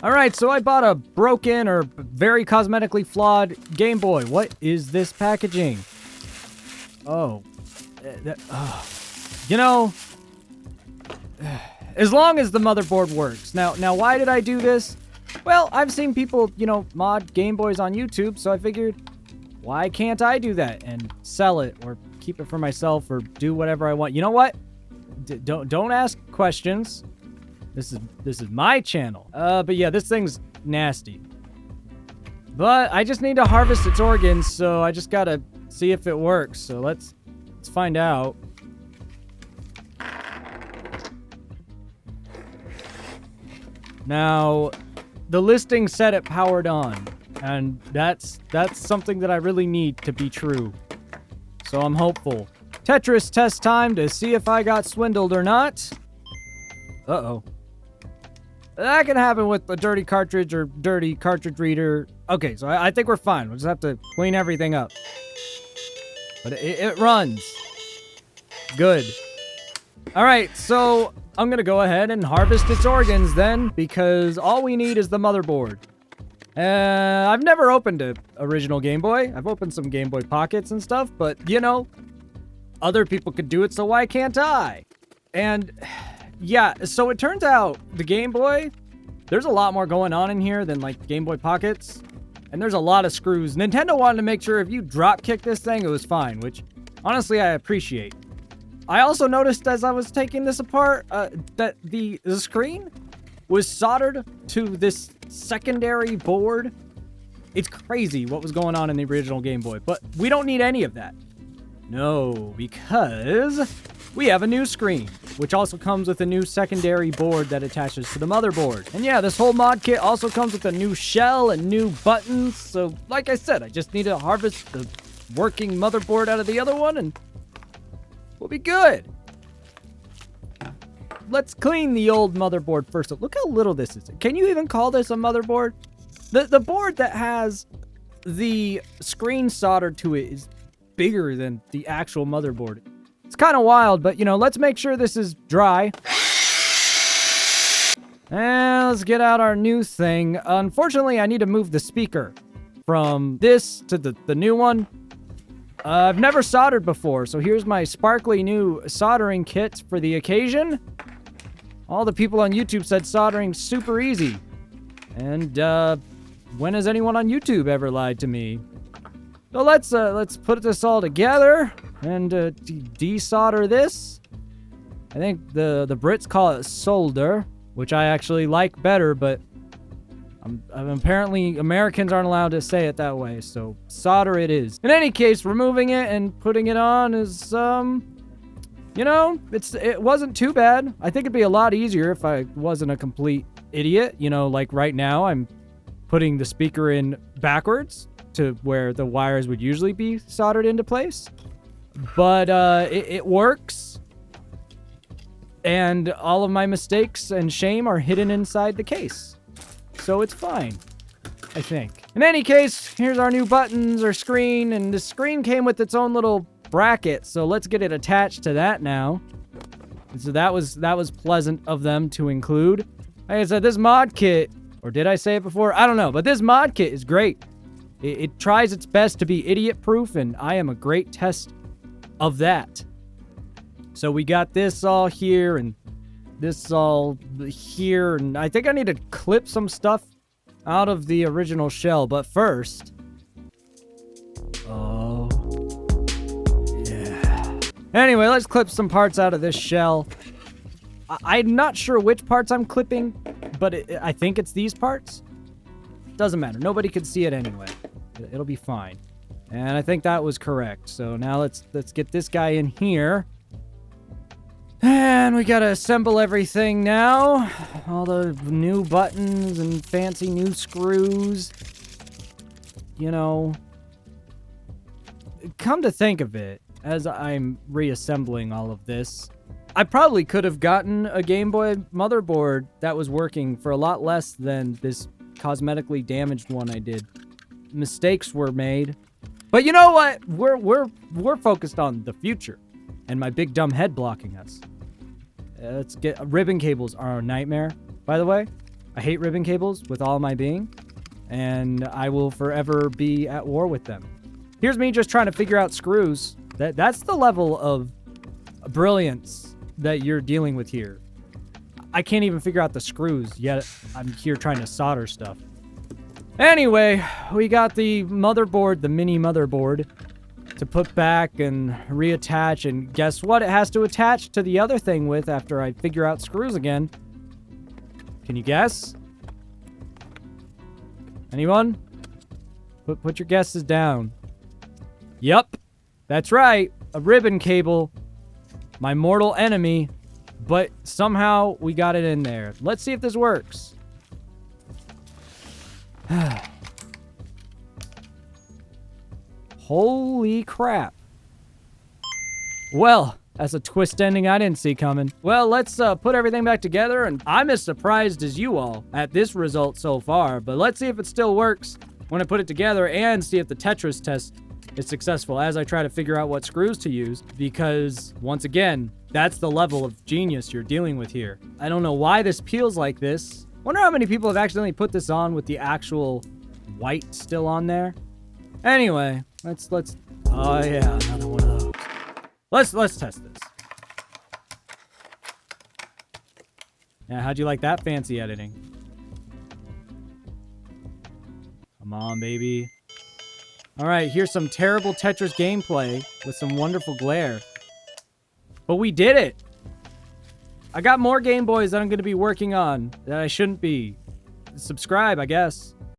Alright, so I bought a broken or very cosmetically flawed Game Boy. What is this packaging? Oh. You know, as long as the motherboard works. Now, why did I do this? Well, I've seen people, you know, mod Game Boys on YouTube, so I figured, why can't I do that and sell it or keep it for myself or do whatever I want? You know what? Don't ask questions. This is my channel. But yeah, this thing's nasty. But I just need to harvest its organs, so I just gotta see if it works. So let's find out. Now, the listing said it powered on, and that's something that I really need to be true. So I'm hopeful. Tetris test time to see if I got swindled or not. Uh-oh. That can happen with a dirty cartridge or dirty cartridge reader. Okay, so I think we're fine. We'll just have to clean everything up. But it runs. Good. Alright, so I'm gonna go ahead and harvest its organs then, because all we need is the motherboard. I've never opened an original Game Boy. I've opened some Game Boy Pockets and stuff, but, you know, other people could do it, so why can't I? And, yeah, so it turns out the Game Boy, there's a lot more going on in here than, like, Game Boy Pockets. And there's a lot of screws. Nintendo wanted to make sure if you drop kick this thing, it was fine, which, honestly, I appreciate. I also noticed as I was taking this apart, that the screen was soldered to this secondary board. It's crazy what was going on in the original Game Boy, but we don't need any of that. No, because we have a new screen, which also comes with a new secondary board that attaches to the motherboard. And yeah, this whole mod kit also comes with a new shell and new buttons. So, like I said, I just need to harvest the working motherboard out of the other one and we'll be good. Let's clean the old motherboard first. Look how little this is. Can you even call this a motherboard? The board that has the screen soldered to it is bigger than the actual motherboard. It's kind of wild, but, you know, let's make sure this is dry. And let's get out our new thing. Unfortunately, I need to move the speaker from this to the new one. I've never soldered before, so here's my sparkly new soldering kit for the occasion. All the people on YouTube said soldering's super easy. And, when has anyone on YouTube ever lied to me? So let's put this all together and desolder this. I think the Brits call it solder, which I actually like better, but apparently Americans aren't allowed to say it that way, so solder it is. In any case, removing it and putting it on is, you know, it wasn't too bad. I think it'd be a lot easier if I wasn't a complete idiot. You know, like right now, I'm putting the speaker in backwards to where the wires would usually be soldered into place. But it works. And all of my mistakes and shame are hidden inside the case. So it's fine, I think. In any case, here's our new buttons or screen, and the screen came with its own little bracket, so let's get it attached to that now. So that was pleasant of them to include. Like I said, this mod kit, or did I say it before? I don't know, but this mod kit is great. It tries its best to be idiot-proof, and I am a great test of that. So we got this all here, and this all here, and I think I need to clip some stuff out of the original shell, but first... Oh... yeah. Anyway, let's clip some parts out of this shell. I'm not sure which parts I'm clipping, but I think it's these parts. Doesn't matter. Nobody can see it anyway. It'll be fine. And I think that was correct. So now let's get this guy in here. And we gotta assemble everything now. All the new buttons and fancy new screws. You know, come to think of it, as I'm reassembling all of this, I probably could have gotten a Game Boy motherboard that was working for a lot less than this cosmetically damaged one I did. Mistakes were made. But you know what? We're focused on the future and my big dumb head blocking us. Let's get ribbon cables are a nightmare, by the way. I hate ribbon cables with all my being, and I will forever be at war with them. Here's me just trying to figure out screws. That's the level of brilliance that you're dealing with here. I can't even figure out the screws, yet I'm here trying to solder stuff. Anyway, we got the motherboard, the mini motherboard, to put back and reattach, and guess what it has to attach to the other thing with after I figure out screws again? Can you guess? Anyone? Put your guesses down. Yup, that's right, a ribbon cable. My mortal enemy, but somehow we got it in there. Let's see if this works. Holy crap. Well, that's a twist ending I didn't see coming. Well, let's put everything back together, and I'm as surprised as you all at this result so far, but let's see if it still works when I put it together and see if the Tetris test is successful as I try to figure out what screws to use, because once again, that's the level of genius you're dealing with here. I don't know why this peels like this. Wonder how many people have accidentally put this on with the actual white still on there. Anyway, let's oh yeah, another one of those. Let's test this. Yeah, how'd you like that fancy editing? Come on, baby. All right, here's some terrible Tetris gameplay with some wonderful glare. But we did it! I got more Game Boys that I'm going to be working on that I shouldn't be. Subscribe, I guess.